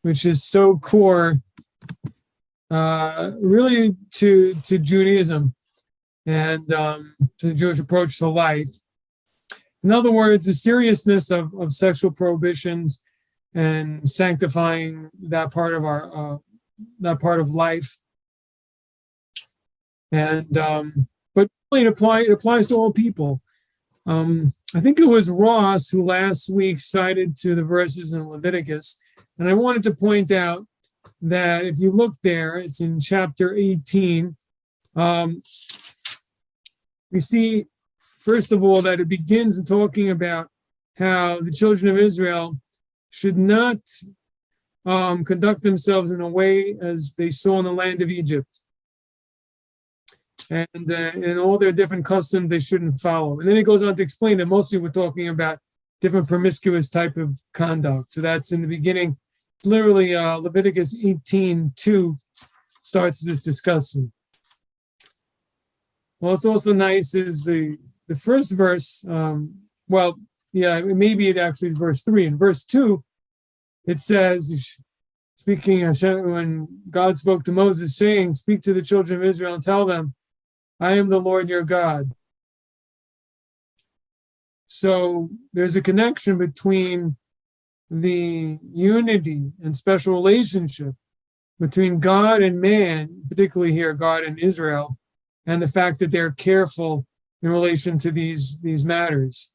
which is so core, really to Judaism and to the Jewish approach to life. In other words, the seriousness of sexual prohibitions and sanctifying that part of life. And but really it applies to all people. I think it was Ross who last week cited to the verses in Leviticus, and I wanted to point out that if you look there, it's in chapter 18. We see, first of all, that it begins talking about how the children of Israel should not conduct themselves in a way as they saw in the land of Egypt. And in all their different customs they shouldn't follow. And then it goes on to explain that mostly we're talking about different promiscuous type of conduct. So that's in the beginning. Literally, Leviticus 18:2 starts this discussion. Well, it's also nice is the first verse. Maybe it actually is verse 3. In verse 2, it says, speaking when God spoke to Moses, saying, "Speak to the children of Israel and tell them, I am the Lord your God." So there's a connection between the unity and special relationship between God and man, particularly here, God and Israel, and the fact that they're careful in relation to these matters.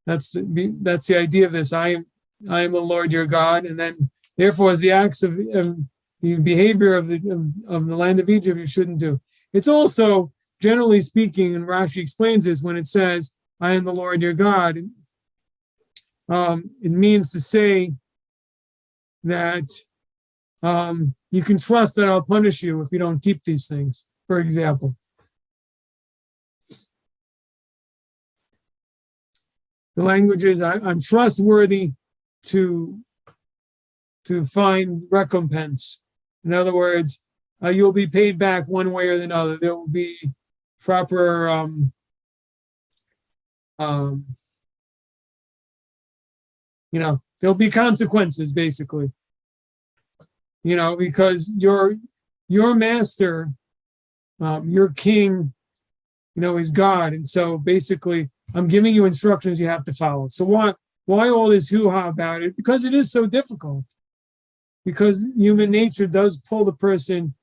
That's the idea of this. I am the Lord your God, and then therefore, as the acts of the behavior of the land of Egypt, you shouldn't do. It's also, generally speaking, and Rashi explains this when it says, "I am the Lord your God." It means to say that you can trust that I'll punish you if you don't keep these things, for example. The language is, I'm trustworthy to find recompense. In other words, you'll be paid back one way or another. There will be proper there'll be consequences, basically. Because your master, your king, is God. And so basically, I'm giving you instructions you have to follow. So why all this hoo-ha about it? Because it is so difficult. Because human nature does pull the person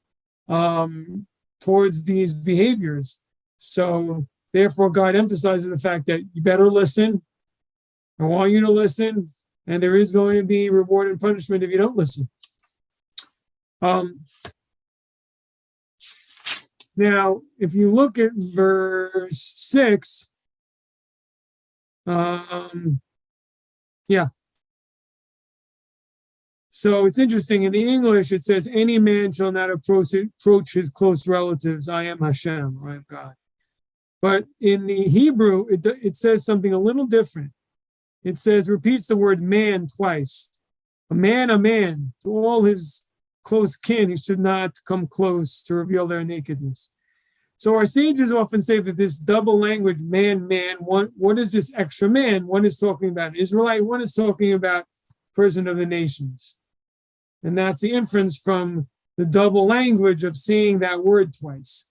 towards these behaviors. So therefore, God emphasizes the fact that you better listen. I want you to listen, and there is going to be reward and punishment if you don't listen. Now, if you look at verse 6, So it's interesting. In the English, it says, "Any man shall not approach his close relatives. I am Hashem, I am God." But in the Hebrew, it says something a little different. It says, repeats the word man twice. A man, to all his close kin, he should not come close to reveal their nakedness. So our sages often say that this double language, man, what is this extra man? One is talking about an Israelite, one is talking about person of the nations. And that's the inference from the double language of seeing that word twice.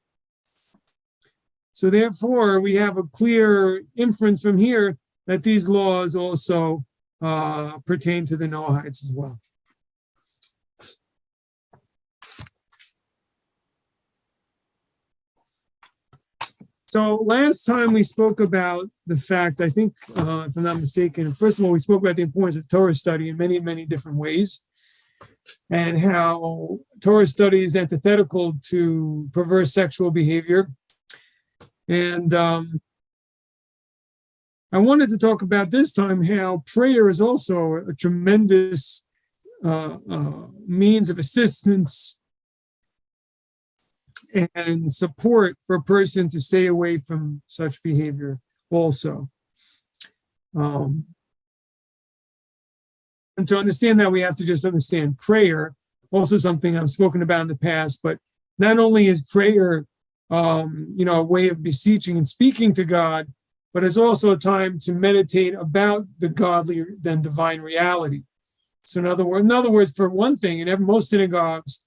So therefore, we have a clear inference from here that these laws also pertain to the Noahites as well. So last time we spoke about the fact, I think, if I'm not mistaken, first of all, we spoke about the importance of Torah study in many, many different ways, and how Torah study is antithetical to perverse sexual behavior. And I wanted to talk about this time how prayer is also a tremendous means of assistance and support for a person to stay away from such behavior also. And to understand that, we have to just understand prayer, also something I've spoken about in the past, but not only is prayer a way of beseeching and speaking to God, but it's also a time to meditate about the godly and divine reality. So in other words, for one thing, in most synagogues,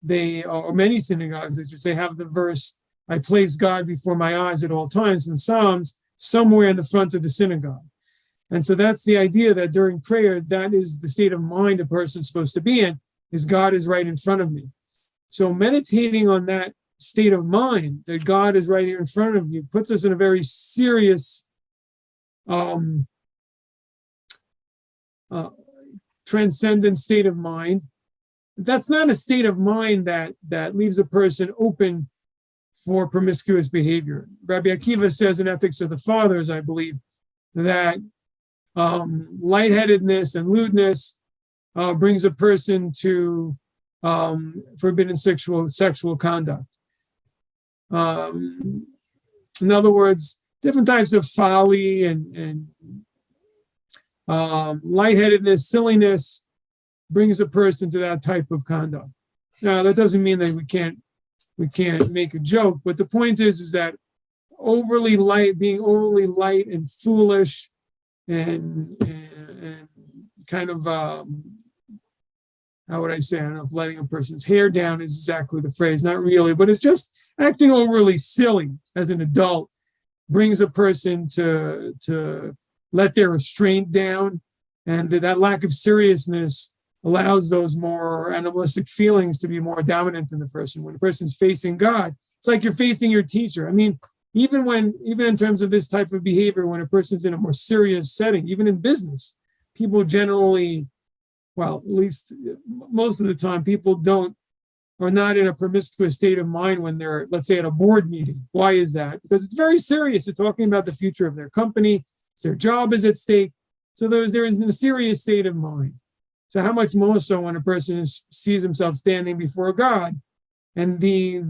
or many synagogues, they have the verse, I place God before my eyes at all times, in the Psalms, somewhere in the front of the synagogue. And so that's the idea that during prayer, that is the state of mind a person's supposed to be in, is God is right in front of me. So meditating on that state of mind, that God is right here in front of you, puts us in a very serious transcendent state of mind. That's not a state of mind that leaves a person open for promiscuous behavior. Rabbi Akiva says in Ethics of the Fathers, I believe, that lightheadedness and lewdness brings a person to forbidden sexual conduct. In other words, different types of folly and lightheadedness, silliness brings a person to that type of conduct. Now, that doesn't mean that we can't make a joke, but the point is that being overly light and foolish and kind of how would I say? I don't know if letting a person's hair down is exactly the phrase, not really, but it's just acting overly silly as an adult brings a person to let their restraint down, and that lack of seriousness allows those more animalistic feelings to be more dominant in the person. When a person's facing God, it's like you're facing your teacher. I mean, even in terms of this type of behavior, when a person's in a more serious setting, even in business, people generally, well, at least most of the time, people are not in a promiscuous state of mind when they're, let's say, at a board meeting. Why is that? Because it's very serious. They're talking about the future of their company. Their job is at stake. So there is a serious state of mind. So how much more so when a person sees himself standing before God, and the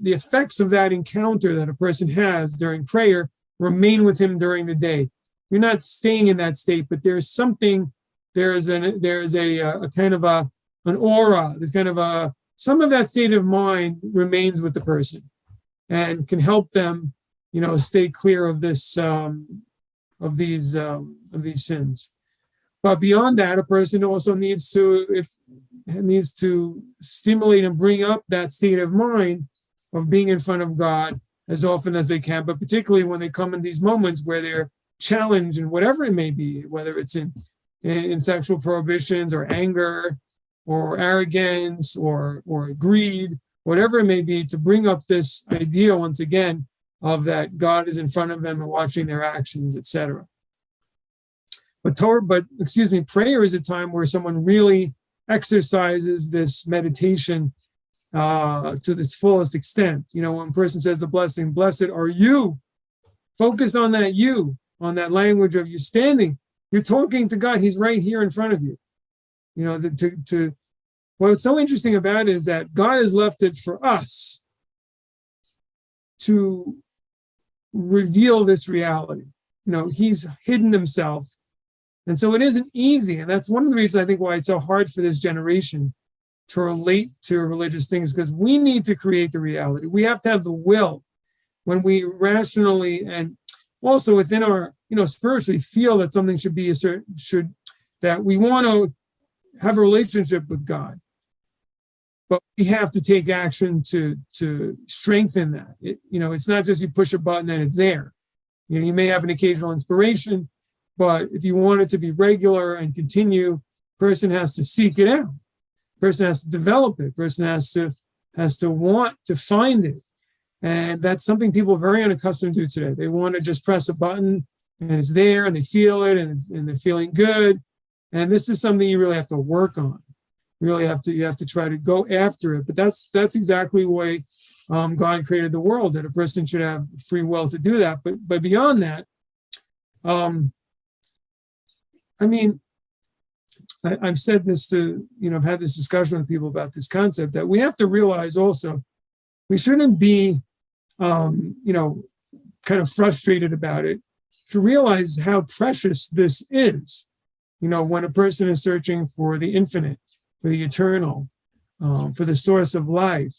effects of that encounter that a person has during prayer remain with him during the day. You're not staying in that state, but there's something. There's a kind of an aura. There's kind of some of that state of mind remains with the person, and can help them, stay clear of these sins. But beyond that, a person also needs to stimulate and bring up that state of mind of being in front of God as often as they can, but particularly when they come in these moments where they're challenged in whatever it may be, whether it's in sexual prohibitions or anger or arrogance or greed, whatever it may be, to bring up this idea once again of that God is in front of them and watching their actions, etc. Prayer is a time where someone really exercises this meditation to this fullest extent. When a person says the blessing, blessed are you, focus on that you, on that language of you standing. You're talking to God. He's right here in front of you. What's so interesting about it is that God has left it for us to reveal this reality. He's hidden himself. And so it isn't easy. And that's one of the reasons I think why it's so hard for this generation to relate to religious things, because we need to create the reality. We have to have the will when we rationally and also within our, spiritually feel that something should be that we want to have a relationship with God. But we have to take action to strengthen that. It's not just you push a button and it's there. You may have an occasional inspiration, but if you want it to be regular and continue, person has to seek it out. Person has to develop it. Person has to want to find it. And that's something people are very unaccustomed to today. They want to just press a button and it's there and they feel it and they're feeling good. And this is something you really have to work on. You have to try to go after it. But that's exactly the way God created the world, that a person should have free will to do that. But beyond that, I've said this I've had this discussion with people about this concept, that we have to realize also we shouldn't be, kind of frustrated about it, to realize how precious this is. When a person is searching for the infinite, for the eternal, for the source of life,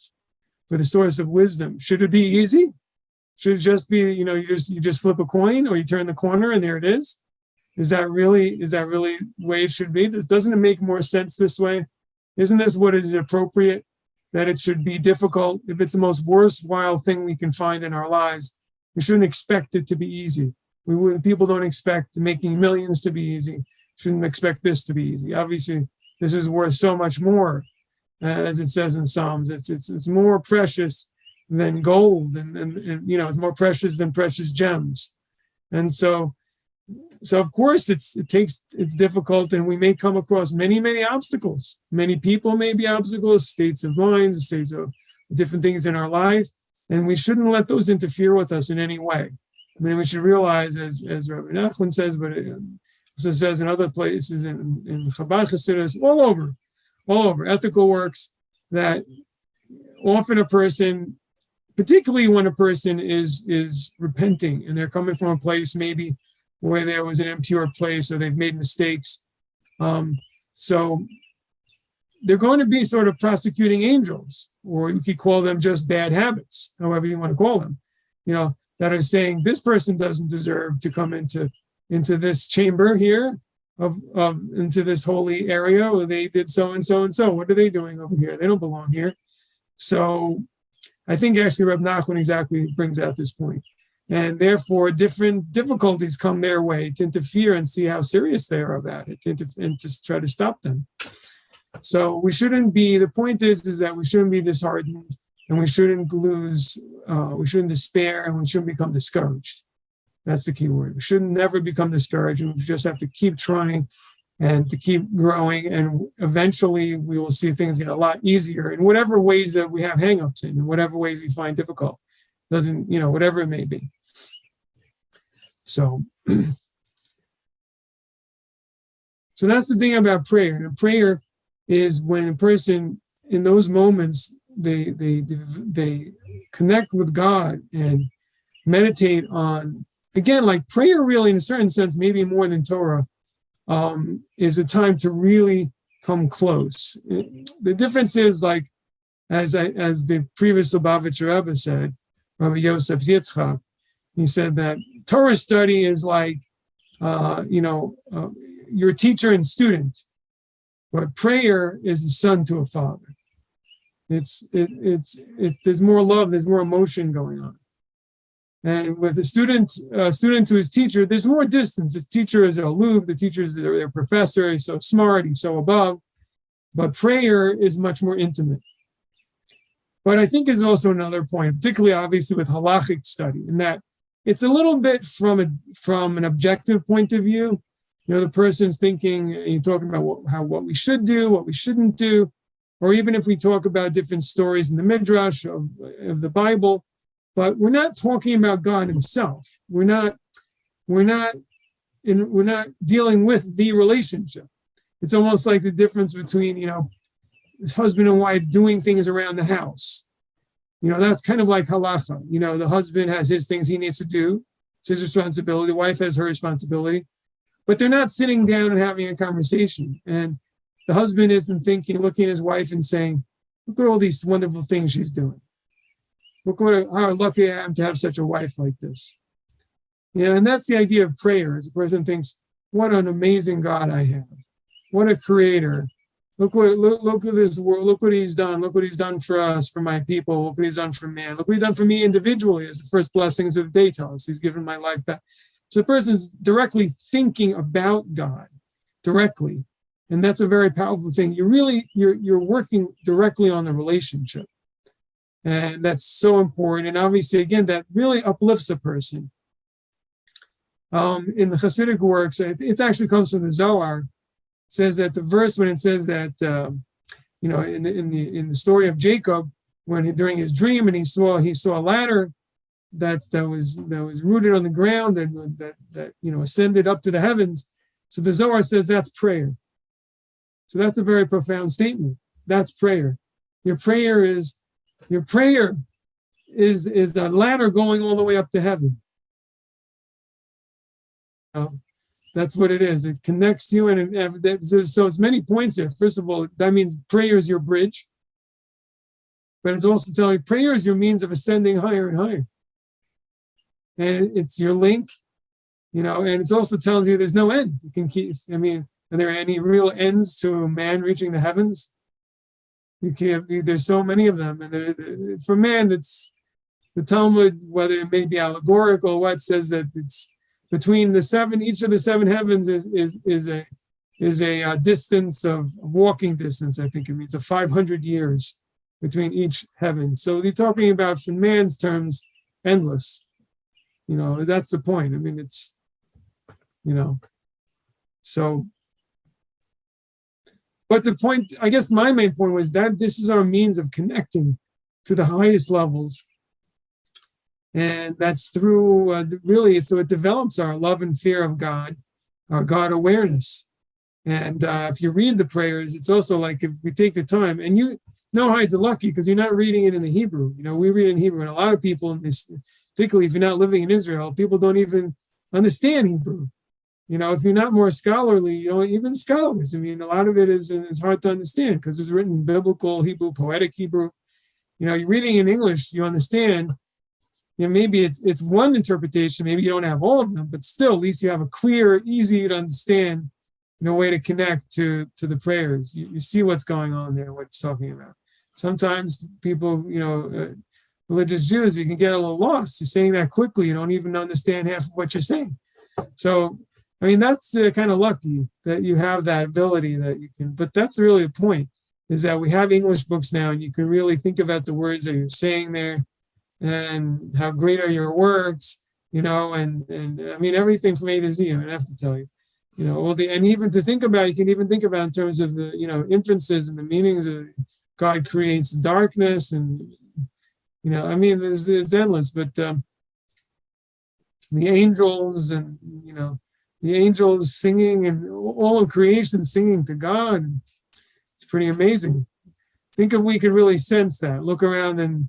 for the source of wisdom, should it be easy? Should it just be, you just flip a coin or you turn the corner and there it is? Is that really the way it should be? Doesn't it make more sense this way? Isn't this what is appropriate? That it should be difficult. If it's the most worthwhile thing we can find in our lives, we shouldn't expect it to be easy. People don't expect making millions to be easy. Shouldn't expect this to be easy. Obviously, this is worth so much more, as it says in Psalms. It's more precious than gold, and you know, it's more precious than precious gems. And so of course it's difficult, and we may come across many obstacles. Many people may be obstacles, states of mind, states of different things in our life, and we shouldn't let those interfere with us in any way. I mean, we should realize, as Rabbi Nachman says, but it says in other places, in Chabad Chassidus, all over ethical works, that often a person, particularly when a person is repenting and they're coming from a place maybe where there was an impure place or they've made mistakes, so they're going to be sort of prosecuting angels, or you could call them just bad habits, however you want to call them, you know, that are saying this person doesn't deserve to come into this chamber here, into this holy area, or they did so and so and so. What are they doing over here? They don't belong here. So I think actually Reb Nachman exactly brings out this point. And therefore, different difficulties come their way to interfere and see how serious they are about it, and to try to stop them. So we shouldn't be, the point is that we shouldn't be disheartened, and we shouldn't we shouldn't despair, and we shouldn't become discouraged. That's the key word. We shouldn't never become discouraged, and we just have to keep trying and to keep growing, and eventually we will see things get a lot easier in whatever ways that we have hangups in whatever ways we find difficult. Doesn't, you know, whatever it may be. So that's the thing about prayer. And prayer is when a person, in those moments, they connect with God and meditate on, again, like prayer really, in a certain sense, maybe more than Torah, is a time to really come close. The difference is, like, as the previous Lubavitcher Rebbe said, Rabbi Yosef Yitzchak, he said that Torah study is like, your teacher and student, but prayer is a son to a father. There's more love, there's more emotion going on. And with a student to his teacher, there's more distance. The teacher is aloof, the teacher is their professor, he's so smart, he's so above. But prayer is much more intimate. But I think is also another point, particularly obviously with halachic study, in that it's a little bit from an objective point of view. You know, the person's thinking, you're talking about what we should do, what we shouldn't do, or even if we talk about different stories in the Midrash of the Bible, but we're not talking about God himself. We're not dealing with the relationship. It's almost like the difference between, you know, this husband and wife doing things around the house. You know, that's kind of like halacha. You know, the husband has his things he needs to do. It's his responsibility. The wife has her responsibility. But they're not sitting down and having a conversation. And the husband isn't looking at his wife and saying, look at all these wonderful things she's doing. Look how lucky I am to have such a wife like this. Yeah, and that's the idea of prayer. As a person thinks, what an amazing God I have. What a creator. Look at this world. Look what he's done. Look what he's done for us, for my people. Look what he's done for man. Look what he's done for me individually as the first blessings of the day tell us. He's given my life back. So the person's directly thinking about God, directly. And that's a very powerful thing. You're working directly on the relationship. And that's so important. And obviously, again, that really uplifts a person. In the Hasidic works, it actually comes from the Zohar. It says that the verse when it says that, in the story of Jacob, when during his dream and he saw a ladder that was rooted on the ground and that ascended up to the heavens. So the Zohar says that's prayer. So that's a very profound statement. That's prayer. Your prayer is a ladder going all the way up to heaven. That's what it is. It connects you, and so it's many points there. First of all, that means prayer is your bridge, but it's also telling you prayer is your means of ascending higher and higher, and it's your link and it also tells you there's no end. You can keep, are there any real ends to man reaching the heavens? You can't, there's so many of them. And for man, it's the Talmud, whether it may be allegorical or what, says that it's between the seven, each of the seven heavens is a distance of walking distance. I think it means 500 years between each heaven. So they're talking about, from man's terms, endless. That's the point. It's, so. But the point, I guess my main point was that this is our means of connecting to the highest levels. And that's through, really, so it develops our love and fear of God, our God awareness. And if you read the prayers, it's also like, if we take the time, and you know how it's lucky because you're not reading it in the Hebrew. We read in Hebrew, and a lot of people in this, particularly if you're not living in Israel, people don't even understand Hebrew. If you're not more scholarly, even scholars, a lot of it is hard to understand because it's written in biblical Hebrew, poetic Hebrew. You're reading in English, you understand. Maybe it's one interpretation, maybe you don't have all of them, but still, at least you have a clear, easy to understand, way to connect to the prayers. You see what's going on there, what it's talking about. Sometimes people, religious Jews, you can get a little lost. You're saying that quickly, you don't even understand half of what you're saying. So, that's kind of lucky that you have that ability that you can, but that's really the point, is that we have English books now and you can really think about the words that you're saying there and how great are your works, and everything from A to Z, I have to tell you, and even to think about, you can even think about in terms of the, inferences and the meanings of God creates darkness and, it's endless, but the angels and, the angels singing and all of creation singing to God. It's pretty amazing. Think if we could really sense that. Look around, and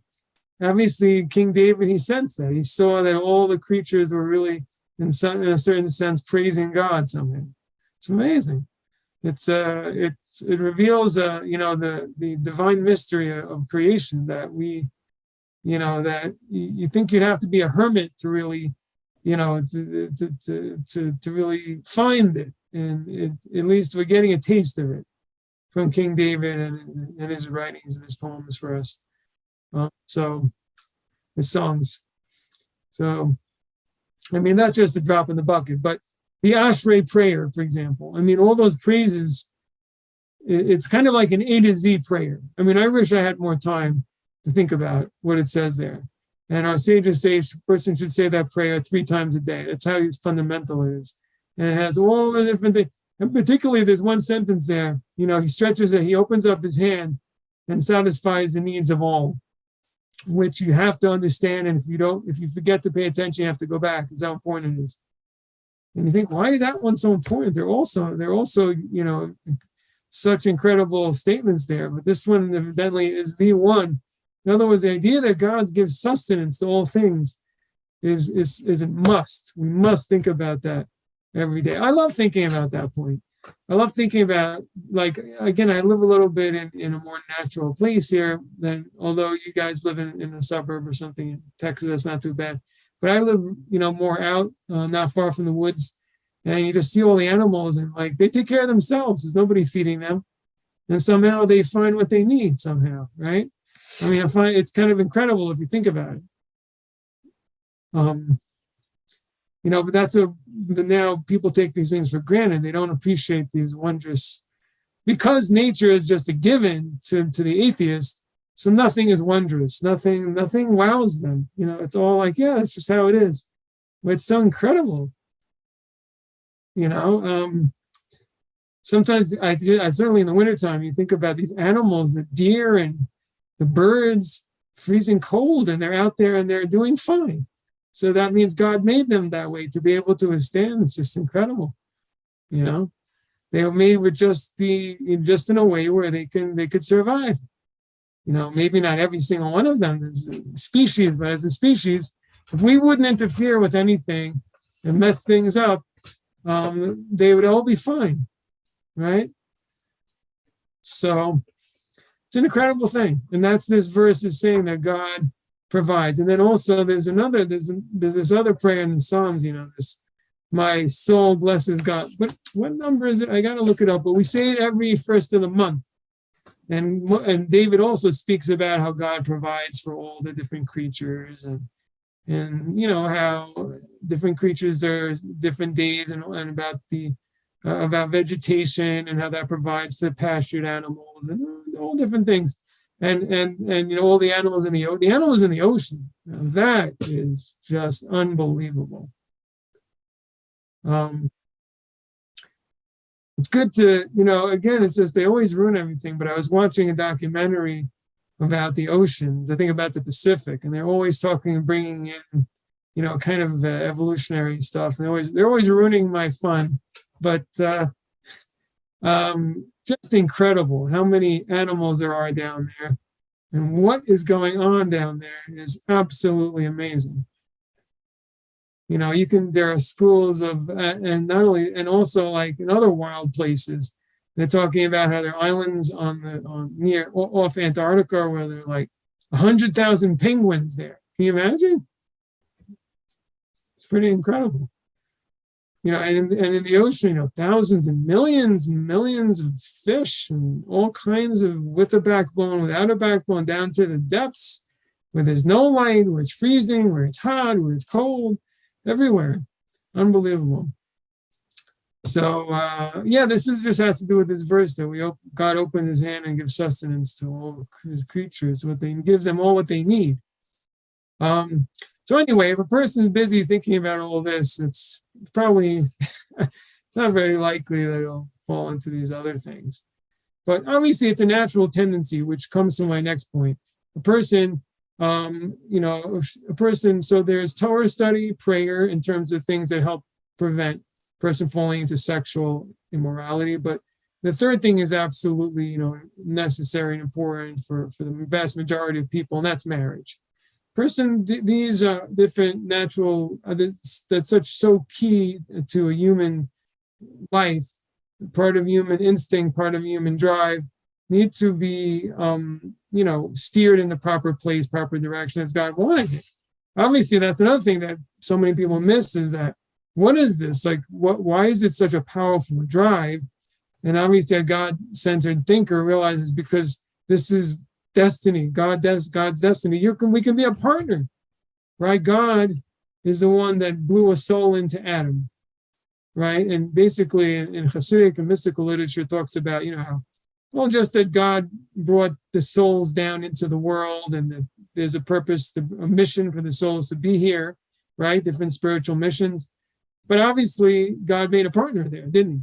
obviously King David, he sensed that. He saw that all the creatures were really, in a certain sense, praising God somehow. It's amazing. It reveals, the divine mystery of creation that we, that you think you'd have to be a hermit to really, to really find it. And at least we're getting a taste of it from King David and his writings and his poems for us. So his songs. So, that's just a drop in the bucket. But the Ashrei prayer, for example, all those praises, it's kind of like an A to Z prayer. I wish I had more time to think about what it says there. And our sages say a person should say that prayer 3 times a day. That's how fundamental it is. And it has all the different things. And particularly, there's one sentence there. He stretches it, he opens up his hand and satisfies the needs of all, which you have to understand. And if you forget to pay attention, you have to go back. That's how important it is. And you think, why is that one so important? They're also, such incredible statements there. But this one evidently is the one. In other words, the idea that God gives sustenance to all things is a must. We must think about that every day. I love thinking about that point. I love thinking about, again, I live a little bit in a more natural place here than, although you guys live in a suburb or something in Texas, that's not too bad. But I live, more out, not far from the woods, and you just see all the animals and they take care of themselves. There's nobody feeding them. And somehow they find what they need somehow, right? I find it's kind of incredible if you think about it. But now people take these things for granted. They don't appreciate these wondrous, because nature is just a given to the atheist. So nothing is wondrous. Nothing wows them. It's all it's just how it is. But it's so incredible. Sometimes I certainly in the wintertime, you think about these animals, the deer and the birds, freezing cold, and they're out there and they're doing fine. So that means God made them that way to be able to withstand. It's just incredible. They were made with just in a way where they could survive. Maybe not every single one of them is a species, but as a species, if we wouldn't interfere with anything and mess things up, they would all be fine, right? So it's an incredible thing. And that's this verse is saying that God provides. And then also there's this other prayer in the Psalms, this My soul blesses God. But what number is it? I got to look it up. But we say it every first of the month. And David also speaks about how God provides for all the different creatures, and how different creatures are different days, and about vegetation and how that provides for the pastured animals and all different things, and all the animals in the ocean. Now, that is just unbelievable. It's good to, again, it's just they always ruin everything. But I was watching a documentary about the oceans, I think about the Pacific, and they're always talking and bringing in, kind of evolutionary stuff. And they're always ruining my fun. But just incredible how many animals there are down there. And what is going on down there is absolutely amazing. There are schools of, and also like in other wild places, they're talking about how there are islands off Antarctica where there are like 100,000 penguins there. Can you imagine? It's pretty incredible. And in the ocean, thousands and millions of fish and all kinds of, with a backbone, without a backbone, down to the depths where there's no light, where it's freezing, where it's hot, where it's cold. Everywhere. Unbelievable. So, this just has to do with this verse that God opened his hand and gives sustenance to all his creatures, gives them all what they need. So anyway, if a person is busy thinking about all this, it's probably, it's not very likely that he'll fall into these other things. But obviously it's a natural tendency, which comes to my next point. A person, so there's Torah study, prayer, in terms of things that help prevent a person falling into sexual immorality. But the third thing is absolutely, necessary and important for the vast majority of people, and that's marriage. These different natural, that's so key to a human life, part of human instinct, part of human drive, need to be, steered in the proper place, proper direction as God wanted it. Obviously, that's another thing that so many people miss, is that, what is this? Like, why is it such a powerful drive? And obviously a God-centered thinker realizes because this is destiny. God's destiny. We can be a partner, right? God is the one that blew a soul into Adam, right? And basically in Hasidic and mystical literature talks about, how, well, just that God brought the souls down into the world, and that there's a purpose, a mission for the souls to be here, right? Different spiritual missions. But obviously God made a partner there, didn't he?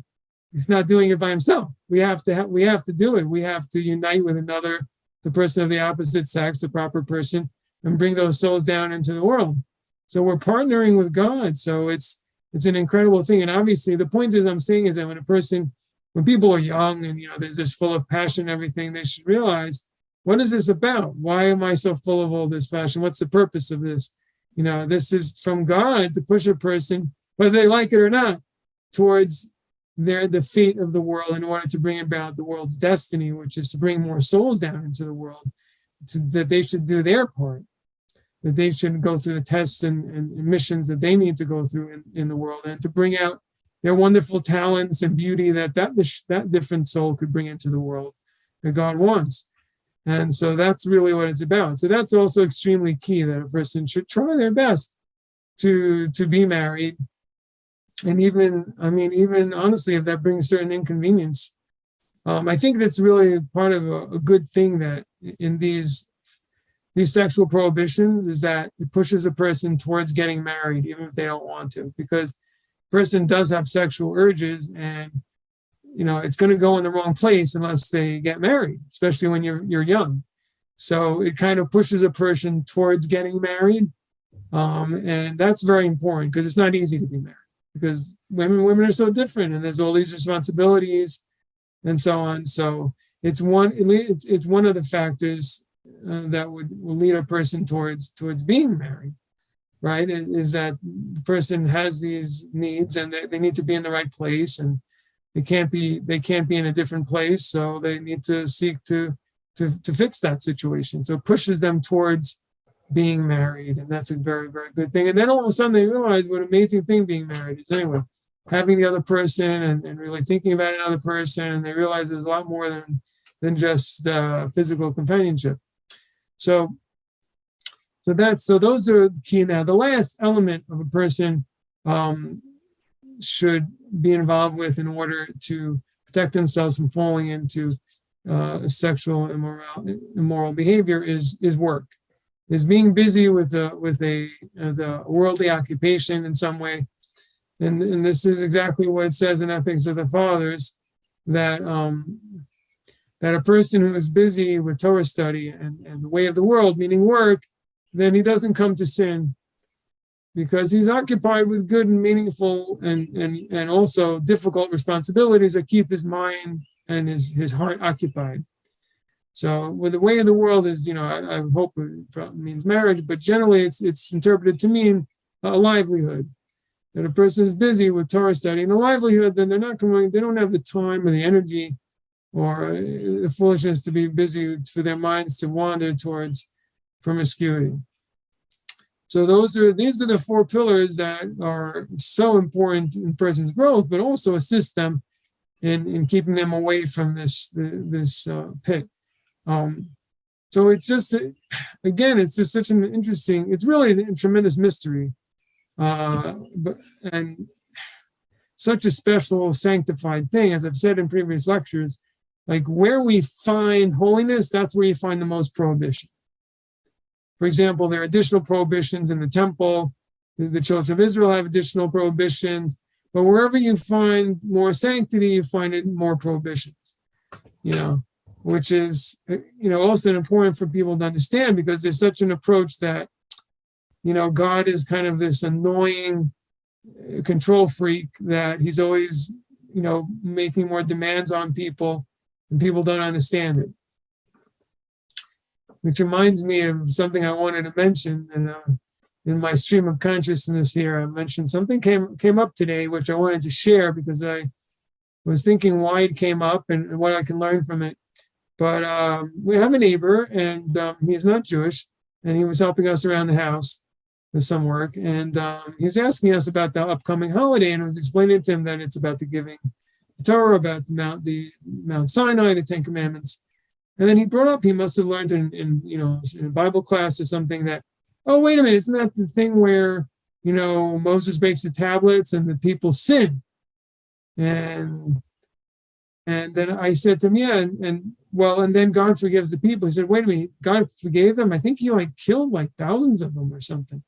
He's not doing it by himself. We have to do it. We have to unite with another, the person of the opposite sex, the proper person, and bring those souls down into the world. So we're partnering with God. So it's an incredible thing. And obviously the point is, I'm saying, is that when people are young and, there's this full of passion and everything, they should realize, what is this about? Why am I so full of all this passion? What's the purpose of this? This is from God to push a person, whether they like it or not, towards the fate of the world, in order to bring about the world's destiny, which is to bring more souls down into the world, that they should do their part, that they should go through the tests and missions that they need to go through in the world, and to bring out their wonderful talents and beauty that different soul could bring into the world that God wants. And so that's really what it's about. So that's also extremely key, that a person should try their best to be married. And even honestly, if that brings certain inconvenience, I think that's really part of a good thing, that in these sexual prohibitions, is that it pushes a person towards getting married, even if they don't want to, because a person does have sexual urges, and it's going to go in the wrong place unless they get married, especially when you're young. So it kind of pushes a person towards getting married, and that's very important, because it's not easy to be married, because women are so different, and there's all these responsibilities and so on. So it's one of the factors that will lead a person towards being married, right? Is that the person has these needs, and they need to be in the right place, and they can't be in a different place. So they need to seek to fix that situation. So it pushes them towards being married, and that's a very, very good thing. And then all of a sudden they realize what an amazing thing being married is. Anyway, having the other person and really thinking about another person, and they realize there's a lot more than just physical companionship. So those are the key. Now, the last element of a person should be involved with in order to protect themselves from falling into sexual immoral behavior is work, is being busy with a worldly occupation in some way. And this is exactly what it says in Ethics of the Fathers, that a person who is busy with Torah study and the way of the world, meaning work, then he doesn't come to sin, because he's occupied with good and meaningful and also difficult responsibilities that keep his mind and his heart occupied. So with the way of the world is, I hope it means marriage, but generally it's interpreted to mean a livelihood. That a person is busy with Torah study and a livelihood, then they don't have the time or the energy or the foolishness to be busy for their minds to wander towards promiscuity. So these are the four pillars that are so important in a person's growth, but also assist them in keeping them away from this pit. So it's just, again, it's just such an interesting, it's really a tremendous mystery, and such a special sanctified thing. As I've said in previous lectures, like where we find holiness, that's where you find the most prohibition. For example, there are additional prohibitions in the temple. The children of Israel have additional prohibitions, but wherever you find more sanctity, you find it more prohibitions, which is, also important for people to understand, because there's such an approach that, God is kind of this annoying control freak, that he's always, making more demands on people, and people don't understand it. Which reminds me of something I wanted to mention, and in my stream of consciousness here, I mentioned something came up today, which I wanted to share because I was thinking why it came up and what I can learn from it. But we have a neighbor, and he's not Jewish, and he was helping us around the house with some work, and he was asking us about the upcoming holiday, and I was explaining to him that it's about the giving the Torah, about the Mount Sinai, the Ten Commandments. And then he brought up, he must have learned in a Bible class or something that, oh, wait a minute, isn't that the thing where, Moses breaks the tablets and the people sin? And then I said to him, yeah, and then God forgives the people. He said, wait a minute, God forgave them? I think he killed thousands of them or something.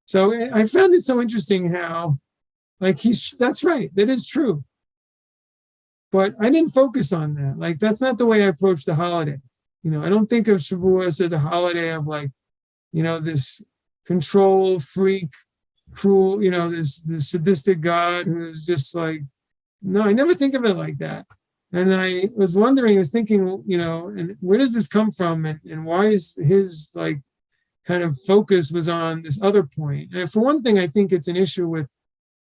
So I found it so interesting how, that's right, that is true. But I didn't focus on that. That's not the way I approach the holiday. I don't think of Shavuos as a holiday of this control freak, cruel, this sadistic God who's just no, I never think of it like that. And I was thinking, and where does this come from? And why is his kind of focus was on this other point? And for one thing, I think it's an issue with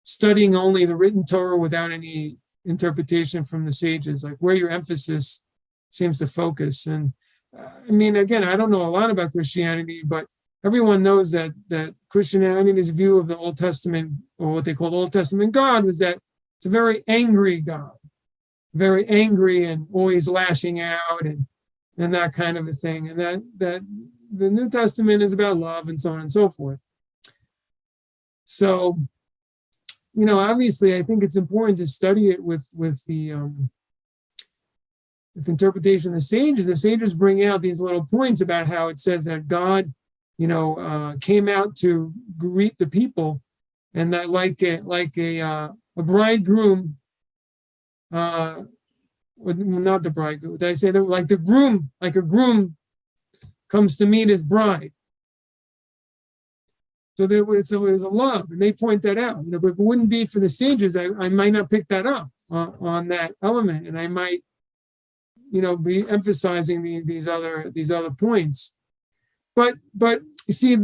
studying only the written Torah without any interpretation from the sages, where your emphasis seems to focus. And again, I don't know a lot about Christianity, but everyone knows that Christianity's view of the Old Testament, or what they call Old Testament God, was that it's a very angry God, very angry and always lashing out and that kind of a thing. And that the New Testament is about love and so on and so forth. So, obviously, I think it's important to study it with the interpretation of the sages. The sages bring out these little points about how it says that God, came out to greet the people, and that like a bridegroom, not the bridegroom. Did I say that? Like a groom comes to meet his bride. So there was a love, and they point that out. But if it wouldn't be for the sages, I might not pick that up on that element, and I might, be emphasizing these other points. But you see,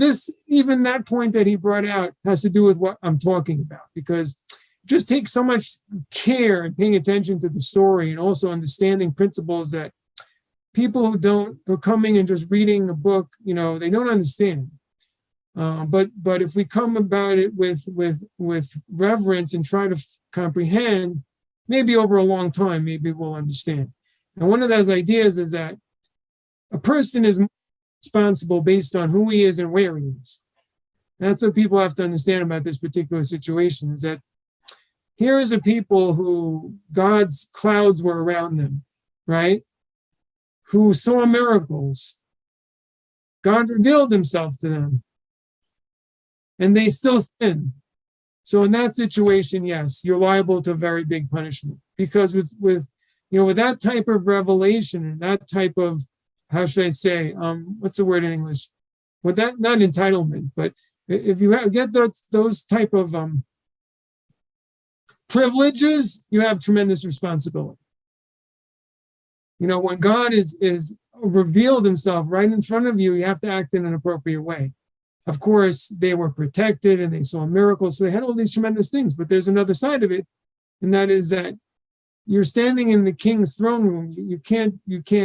even that point that he brought out has to do with what I'm talking about, because it just takes so much care and paying attention to the story, and also understanding principles that people who are coming and just reading a book, they don't understand. But if we come about it with reverence and try to comprehend, maybe over a long time, maybe we'll understand. And one of those ideas is that a person is responsible based on who he is and where he is. That's what people have to understand about this particular situation, is that here is a people who God's clouds were around them, right? Who saw miracles. God revealed himself to them. And they still sin. So in that situation, yes, you're liable to very big punishment. Because with that type of revelation and that type of, how should I say, what's the word in English? With that, not entitlement, but if you get those type of privileges, you have tremendous responsibility. When God is revealed himself right in front of you, you have to act in an appropriate way. Of course, they were protected and they saw miracles, so they had all these tremendous things. But there's another side of it, and that is that you're standing in the king's throne room. You can't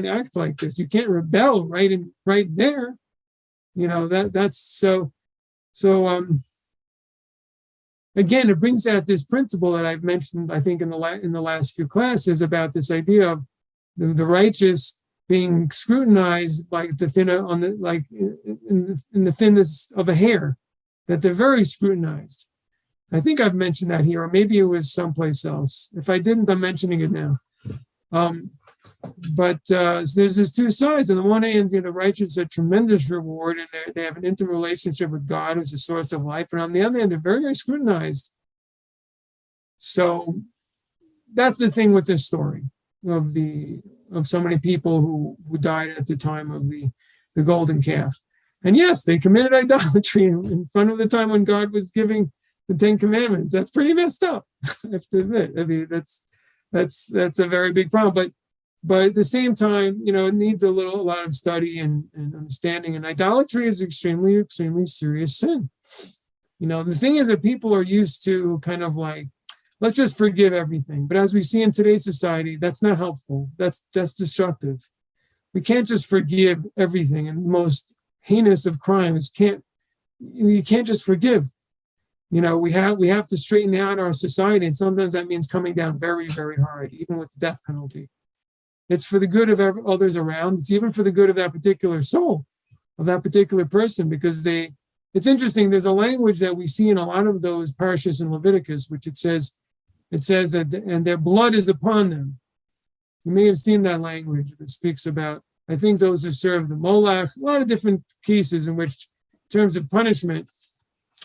act like this. You can't rebel right there. That's so. Again, it brings out this principle that I've mentioned, I think, in the last few classes, about this idea of the righteous being scrutinized like in the thinness of a hair, that they're very scrutinized. I think I've mentioned that here, or maybe it was someplace else. If I didn't, I'm mentioning it now. But there's these two sides. On the one hand, the righteous are tremendous reward, and they have an intimate relationship with God, who's the source of life. And on the other hand, they're very, very scrutinized. So that's the thing with this story of so many people who died at the time of the golden calf. And yes, they committed idolatry in front of the time when God was giving the Ten Commandments. That's pretty messed up, I have to admit. I mean, that's a very big problem. But at the same time, it needs a lot of study and understanding. And idolatry is extremely, extremely serious sin. The thing is that people are used to kind of like, let's just forgive everything. But as we see in today's society, that's not helpful. That's destructive. We can't just forgive everything. And the most heinous of crimes you can't just forgive. We have to straighten out our society. And sometimes that means coming down very, very hard, even with the death penalty. It's for the good of others around. It's even for the good of that particular soul, of that particular person, because it's interesting. There's a language that we see in a lot of those parashas in Leviticus, which it says that, and their blood is upon them. You may have seen that language that speaks about, I think, those who serve the Molech, a lot of different cases in which, in terms of punishment,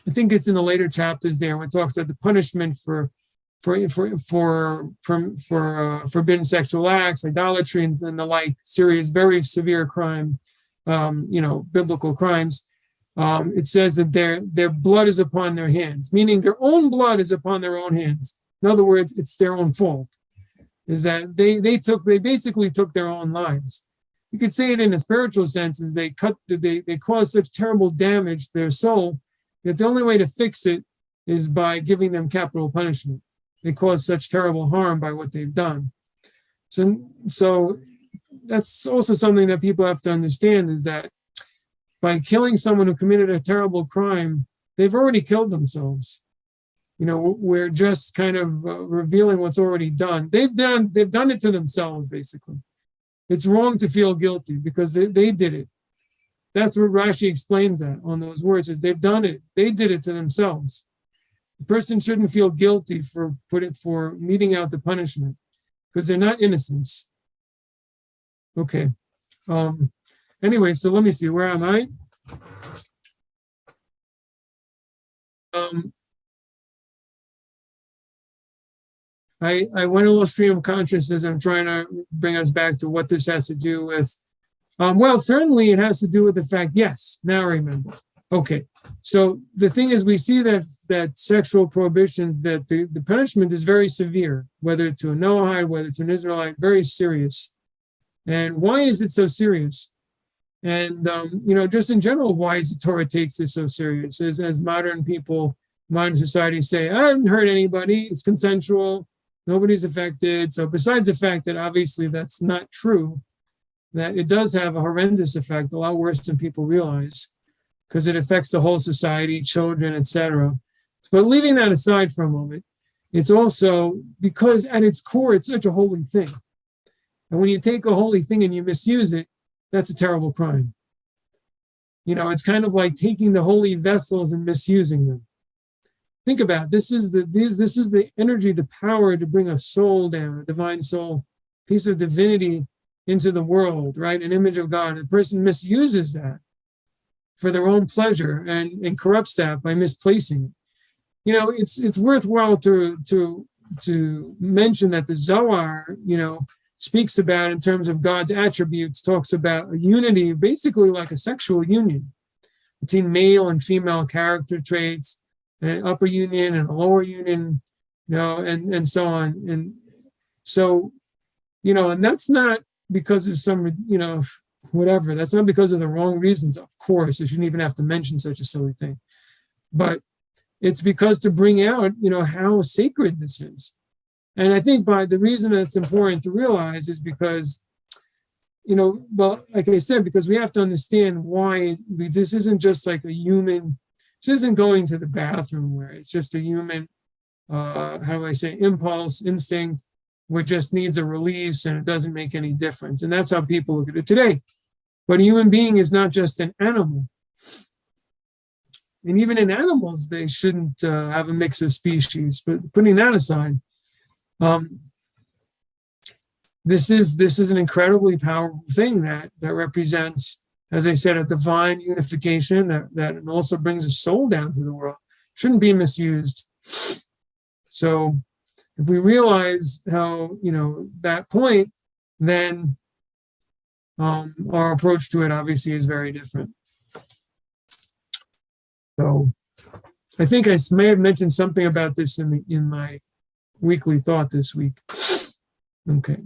I think it's in the later chapters there when it talks about the punishment for forbidden sexual acts, idolatry, and the like, serious, very severe crime, biblical crimes. It says that their blood is upon their hands, meaning their own blood is upon their own hands. In other words, it's their own fault. Is that they basically took their own lives. You could say it in a spiritual sense, is they caused such terrible damage to their soul that the only way to fix it is by giving them capital punishment. They caused such terrible harm by what they've done. So that's also something that people have to understand, is that by killing someone who committed a terrible crime, they've already killed themselves. We're just kind of revealing what's already done. They've done it to themselves, basically. It's wrong to feel guilty because they did it. That's what Rashi explains that on those words, is they've done it. They did it to themselves. The person shouldn't feel guilty for meting out the punishment because they're not innocents. Okay. Anyway, so let me see. Where am I? I went a little stream of consciousness. I'm trying to bring us back to what this has to do with. Well, certainly it has to do with the fact, yes, now I remember. Okay, so the thing is, we see that sexual prohibitions, that the punishment is very severe, whether to a Noahide, whether to an Israelite, very serious. And why is it so serious? And, just in general, why is the Torah takes this so serious? As modern people, modern society say, I haven't hurt anybody, it's consensual, nobody's affected. So besides the fact that obviously that's not true, that it does have a horrendous effect, a lot worse than people realize, because it affects the whole society, children, etc. But leaving that aside for a moment, it's also because at its core, it's such a holy thing. And when you take a holy thing and you misuse it, that's a terrible crime. It's kind of like taking the holy vessels and misusing them. Think about it. This is the energy, the power to bring a soul down, a divine soul, piece of divinity into the world, right? An image of God. A person misuses that for their own pleasure and corrupts that by misplacing it. It's worthwhile to mention that the Zohar, speaks about in terms of God's attributes, talks about a unity, basically like a sexual union between male and female character traits, an upper union and a lower union, and so on. And so, and that's not because of some, whatever. That's not because of the wrong reasons, of course. I shouldn't even have to mention such a silly thing. But it's because to bring out, how sacred this is. And I think by the reason that it's important to realize is because, like I said, because we have to understand why this isn't just like a human, this isn't going to the bathroom where it's just a human, impulse, instinct, which just needs a release and it doesn't make any difference. And that's how people look at it today. But a human being is not just an animal. And even in animals, they shouldn't have a mix of species. But putting that aside, this is an incredibly powerful thing that represents, as I said, a divine unification that also brings a soul down to the world. Shouldn't be misused. So if we realize how, that point, then our approach to it obviously is very different. So I think I may have mentioned something about this in my weekly thought this week. Okay.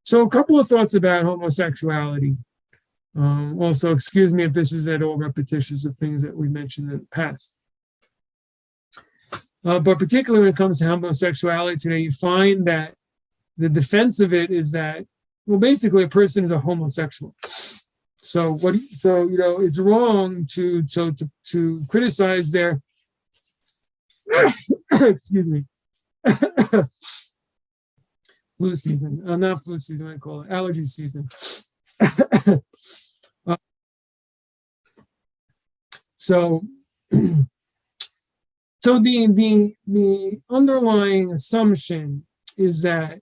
So a couple of thoughts about homosexuality. Also, excuse me if this is at all repetitious of things that we mentioned in the past. But particularly when it comes to homosexuality today, you find that the defense of it is that, well, basically a person is a homosexual. So it's wrong to criticize their excuse me flu season, not flu season, I call it allergy season. So the underlying assumption is that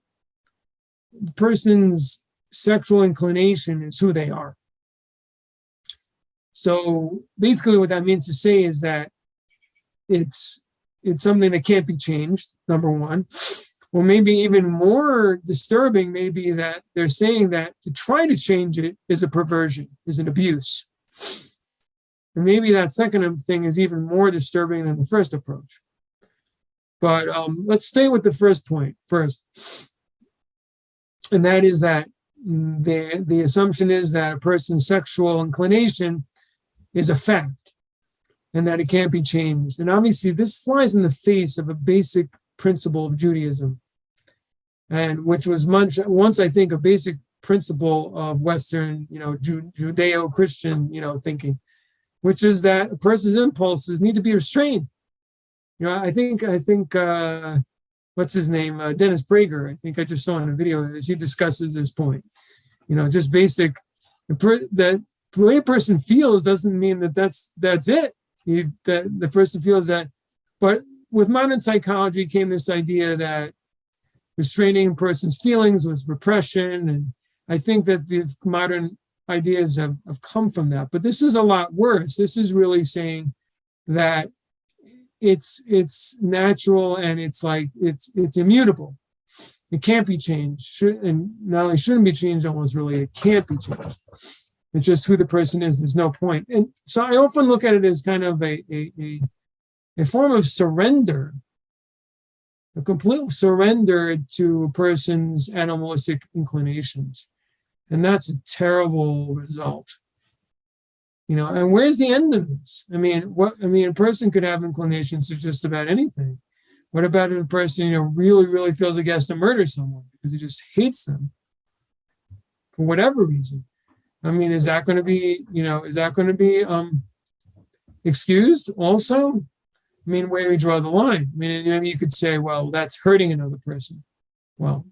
the person's sexual inclination is who they are. So basically what that means to say is that it's something that can't be changed, number one. Or maybe even more disturbing, maybe that they're saying that to try to change it is a perversion, is an abuse. And maybe that second thing is even more disturbing than the first approach. But let's stay with the first point first. And that is that the assumption is that a person's sexual inclination is a fact and that it can't be changed. And obviously this flies in the face of a basic principle of Judaism, and which was once, I think, a basic principle of Western, Judeo-Christian, thinking, which is that a person's impulses need to be restrained. I think, what's his name? Dennis Prager. I think I just saw in a video as he discusses this point. Just basic, that the way a person feels doesn't mean that that's it. That the person feels that, but with modern psychology came this idea that restraining a person's feelings was repression, and I think that the modern ideas have come from that. But this is a lot worse. This is really saying that it's natural and it's immutable. It can't be changed. And not only shouldn't be changed, almost really it can't be changed. It's just who the person is. There's no point. And so I often look at it as kind of a form of surrender, a complete surrender to a person's animalistic inclinations. And that's a terrible result. And where's the end of this? A person could have inclinations to just about anything. What about if a person, really, really feels like he has to murder someone because he just hates them for whatever reason? I mean, is that going to be, excused also? I mean, where do we draw the line? I mean, you could say, well, that's hurting another person. Well,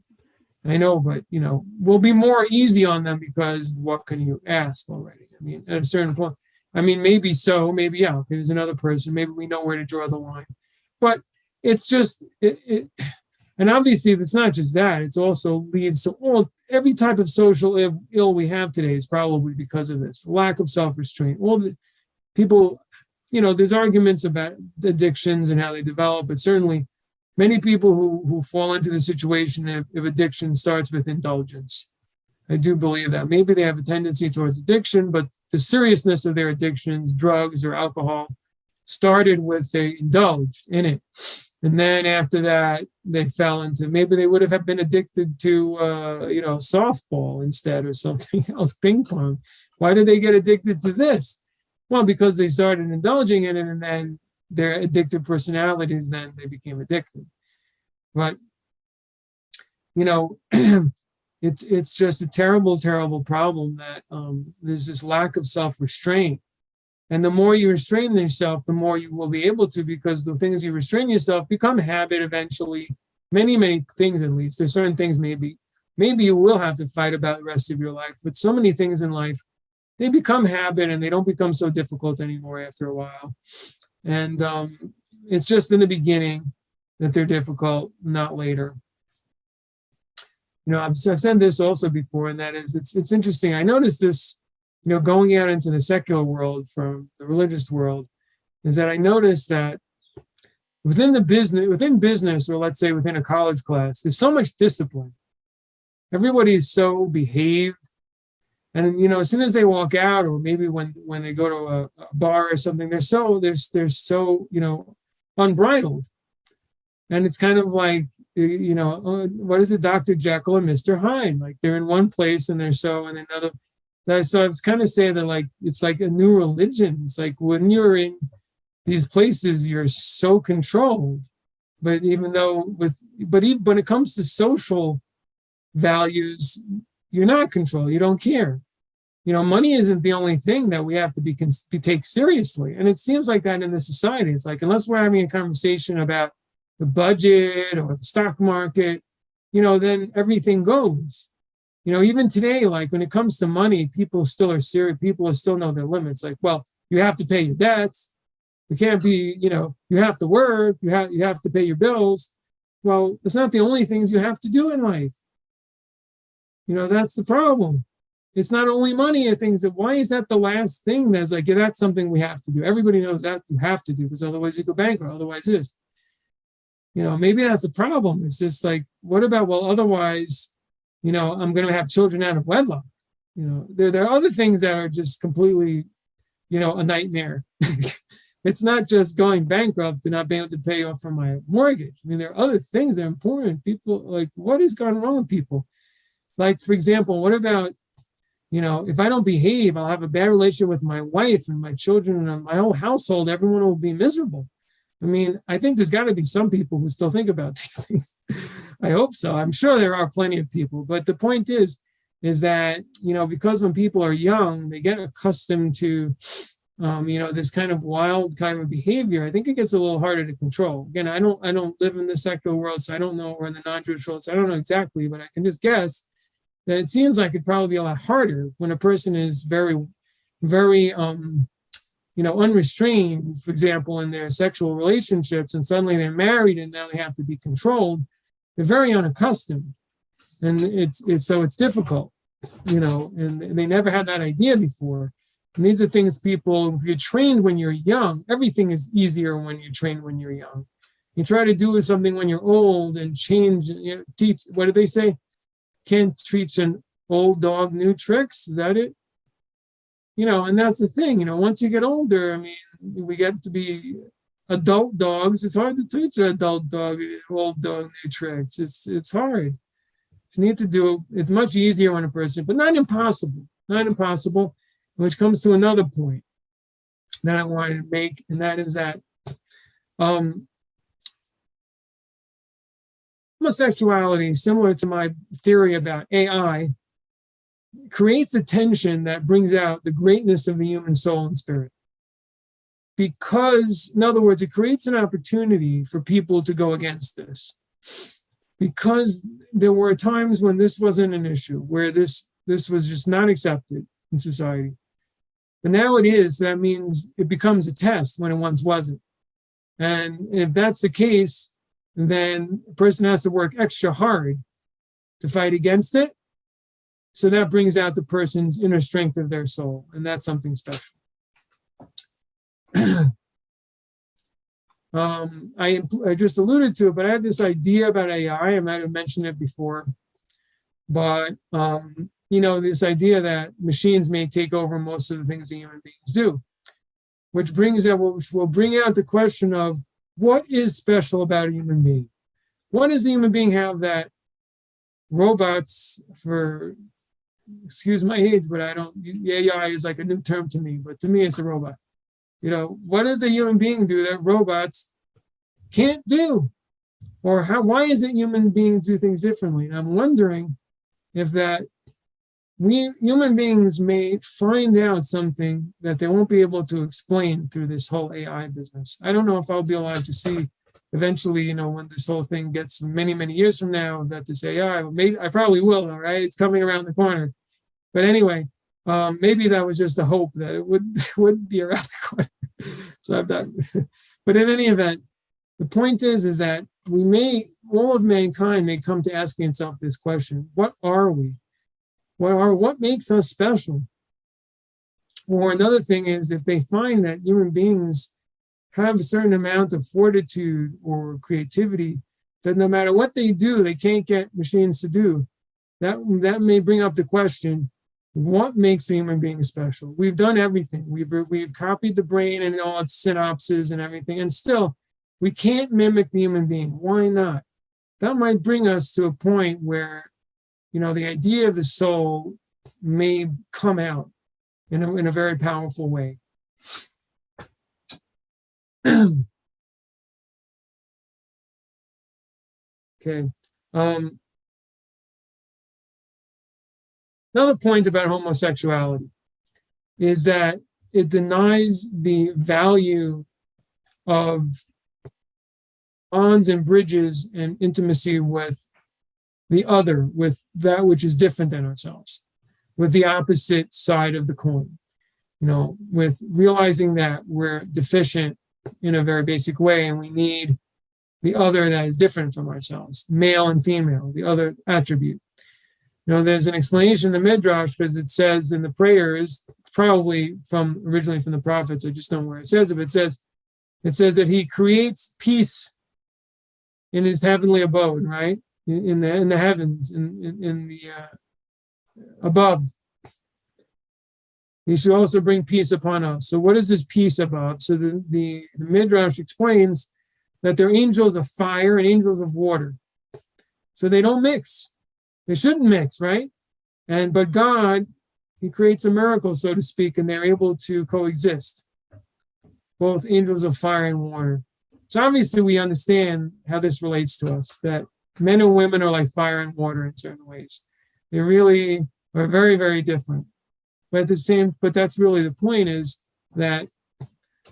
I know, but, we'll be more easy on them because what can you ask already? I mean, at a certain point, maybe so, maybe, yeah, okay, there's another person. Maybe we know where to draw the line. But it's just, and obviously it's not just that. It also leads to every type of social ill we have today is probably because of this. Lack of self-restraint. All the people, there's arguments about addictions and how they develop, but certainly many people who fall into the situation if addiction starts with indulgence. I do believe that. Maybe they have a tendency towards addiction, but the seriousness of their addictions, drugs or alcohol, started with they indulged in it. And then after that, they fell into, maybe they would have been addicted to, softball instead or something else, ping pong. Why did they get addicted to this? Well, because they started indulging in it, and then their addictive personalities, then they became addicted. But, it's just a terrible, terrible problem that there's this lack of self-restraint. And the more you restrain yourself, the more you will be able to, because the things you restrain yourself become habit eventually. Many, many things, at least. There's certain things maybe you will have to fight about the rest of your life. But so many things in life, they become habit and they don't become so difficult anymore after a while. And it's just in the beginning that they're difficult, not later. I've said this also before, and that is, it's interesting. I noticed this, going out into the secular world from the religious world, is that I noticed that within business, or let's say within a college class, there's so much discipline. Everybody's so behaved. And, as soon as they walk out, or maybe when they go to a bar or something, they're so unbridled. And it's kind of like, what is it, Dr. Jekyll and Mr. Hyde? Like they're in one place and they're so in another. So I was kind of saying that, like, it's like a new religion. It's like when you're in these places, you're so controlled. But even when it comes to social values, you're not controlled. You don't care. Money isn't the only thing that we have to be take seriously. And it seems like that in the society. It's like, unless we're having a conversation about the budget or the stock market, then everything goes. Even today, like when it comes to money, people still are serious. People still know their limits. Like, well, you have to pay your debts. You can't be, you have to work. You have to pay your bills. Well, it's not the only things you have to do in life. That's the problem. It's not only money or things why is that the last thing that's like, yeah, that's something we have to do. Everybody knows that you have to do, because otherwise you go bankrupt. Otherwise this. Maybe that's the problem. It's just like, what about, well, otherwise, I'm going to have children out of wedlock. There are other things that are just completely, a nightmare. It's not just going bankrupt and not being able to pay off for my mortgage. There are other things that are important. People, like, what is going wrong with people? Like, for example, what about, if I don't behave, I'll have a bad relationship with my wife and my children and my whole household. Everyone will be miserable. I think there's got to be some people who still think about these things. I hope so. I'm sure there are plenty of people. But the point is that, because when people are young, they get accustomed to, this kind of wild kind of behavior. I think it gets a little harder to control. Again, I don't live in the secular world, so I don't know, or in the non-Jewish world, so I don't know exactly, but I can just guess that it seems like it'd probably be a lot harder when a person is very, very, unrestrained, for example, in their sexual relationships, and suddenly they're married and now they have to be controlled. They're very unaccustomed, and it's difficult, and they never had that idea before. And these are things people, if you're trained when you're young, everything is easier when you're trained when you're young. You try to do something when you're old and change, teach, what do they say? Can't teach an old dog new tricks. Is that it? And that's the thing, once you get older, we get to be adult dogs. It's hard to teach an adult dog, old dog new tricks. It's hard. You need to do, it's much easier when a person, but not impossible, which comes to another point that I wanted to make, and that is that Homosexuality, similar to my theory about AI, creates a tension that brings out the greatness of the human soul and spirit. Because, in other words, it creates an opportunity for people to go against this. Because there were times when this wasn't an issue, where this was just not accepted in society. But now it is. That means it becomes a test when it once wasn't. And if that's the case, then a person has to work extra hard to fight against it. So that brings out the person's inner strength of their soul. And that's something special. I just alluded to it, but I had this idea about AI. I might have mentioned it before. But, this idea that machines may take over most of the things that human beings do, which will bring out the question of what is special about a human being? What does a human being have that robots, excuse my age, but AI is like a new term to me, but to me it's a robot. What does a human being do that robots can't do? Or why is it human beings do things differently? And I'm wondering if that we human beings may find out something that they won't be able to explain through this whole AI business. I don't know if I'll be allowed to see eventually, when this whole thing gets many, many years from now, that this AI, maybe I probably will, all right? It's coming around the corner. But anyway, maybe that was just a hope that it would be around the corner. So I'm not. But in any event, the point is that all of mankind may come to asking itself this question: what are we? What makes us special? Or another thing is, if they find that human beings have a certain amount of fortitude or creativity, that no matter what they do, they can't get machines to do. That may bring up the question: what makes a human being special? We've done everything. We've copied the brain and all its synapses and everything, and still we can't mimic the human being. Why not? That might bring us to a point where, the idea of the soul may come out in a very powerful way. Okay. Another point about homosexuality is that it denies the value of bonds and bridges and intimacy with the other, with that which is different than ourselves, with the opposite side of the coin. With realizing that we're deficient in a very basic way and we need the other that is different from ourselves, male and female, the other attribute. There's an explanation in the Midrash, because it says in the prayers, probably originally from the prophets, I just don't know where it says it, but it says that he creates peace in his heavenly abode, right? In the heavens, in the above. He should also bring peace upon us. So what is this peace above? So the Midrash explains that they're angels of fire and angels of water. So they don't mix. They shouldn't mix, right? But God, he creates a miracle, so to speak, and they're able to coexist. Both angels of fire and water. So obviously we understand how this relates to us, that men and women are like fire and water in certain ways. They really are very, very different. But that's really the point, is that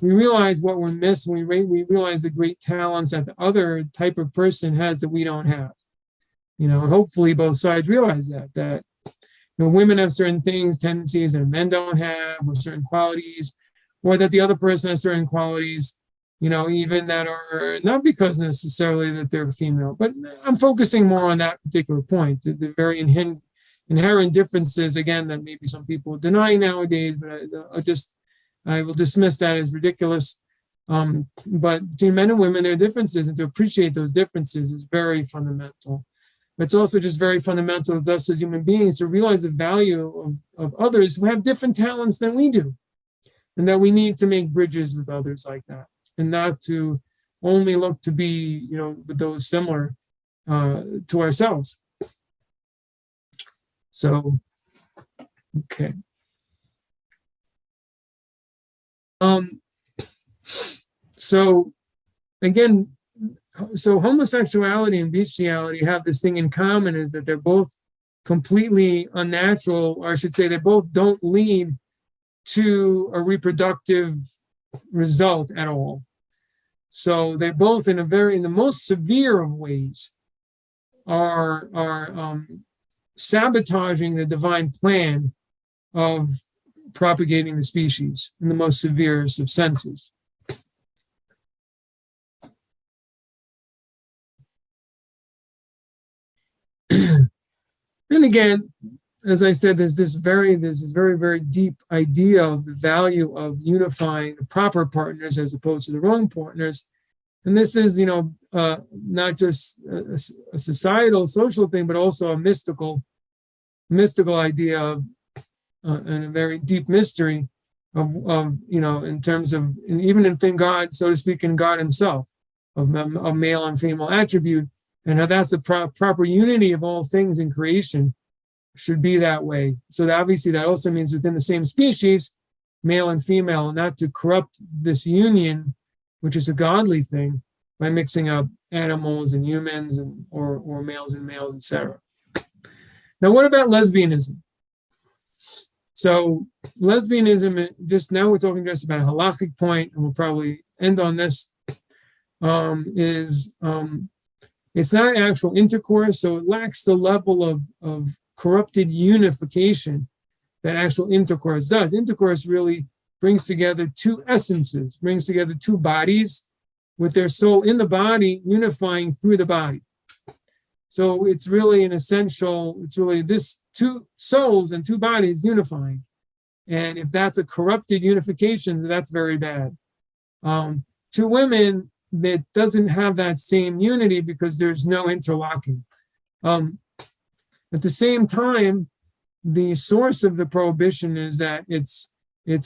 we realize what we're missing. We realize the great talents that the other type of person has that we don't have. Hopefully both sides realize that women have certain tendencies that men don't have, or certain qualities, or that the other person has certain qualities, even that are not because necessarily that they're female. But I'm focusing more on that particular point, the very inherent differences, again, that maybe some people deny nowadays, but I will dismiss that as ridiculous. But between men and women, there are differences, and to appreciate those differences is very fundamental. It's also just very fundamental to us as human beings to realize the value of others who have different talents than we do, and that we need to make bridges with others like that, and not to only look to be, with those similar to ourselves. So, okay. So, again, So homosexuality and bestiality have this thing in common, is that they're both completely unnatural, or I should say they both don't lead to a reproductive result at all. So they both, in the most severe of ways, are sabotaging the divine plan of propagating the species in the most severest of senses. And again, as I said, there's this very, very deep idea of the value of unifying the proper partners as opposed to the wrong partners. And this is, not just a societal, social thing, but also a mystical idea of, and a very deep mystery of in terms of, and even in God, so to speak, in God himself, of male and female attribute, and how that's the proper unity of all things in creation should be that way. So that obviously that also means within the same species, male and female, not to corrupt this union, which is a godly thing, by mixing up animals and humans and or males and males, etc. Now, what about lesbianism? So lesbianism, just now we're talking just about a halakhic point, and we'll probably end on this, it's not actual intercourse, so it lacks the level of corrupted unification that actual intercourse does. Intercourse really brings together two essences, brings together two bodies with their soul in the body, unifying through the body. So it's really this two souls and two bodies unifying. And if that's a corrupted unification, that's very bad. Two women that doesn't have that same unity because there's no interlocking. At the same time, the source of the prohibition is that it's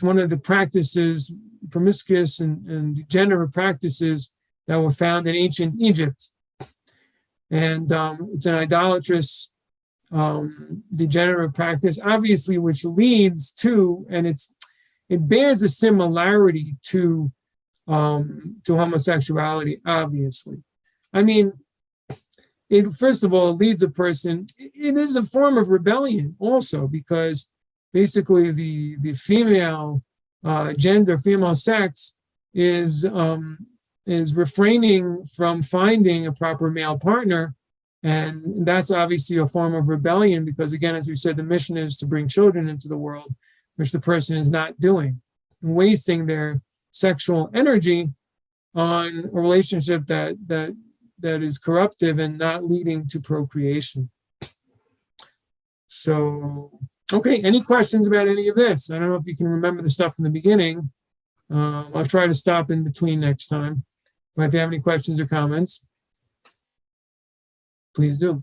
one of the practices, promiscuous and degenerate practices that were found in ancient Egypt. And it's an idolatrous, degenerate practice, obviously, which leads to, and it bears a similarity to homosexuality, obviously. I mean, first of all, it leads a person, it is a form of rebellion also, because basically the female gender, female sex is refraining from finding a proper male partner. And that's obviously a form of rebellion because, again, as we said, the mission is to bring children into the world, which the person is not doing, and wasting their sexual energy on a relationship that is corruptive and not leading to procreation. So, okay, any questions about any of this? I don't know if you can remember the stuff from the beginning. I'll try to stop in between next time. But if you have any questions or comments, please do.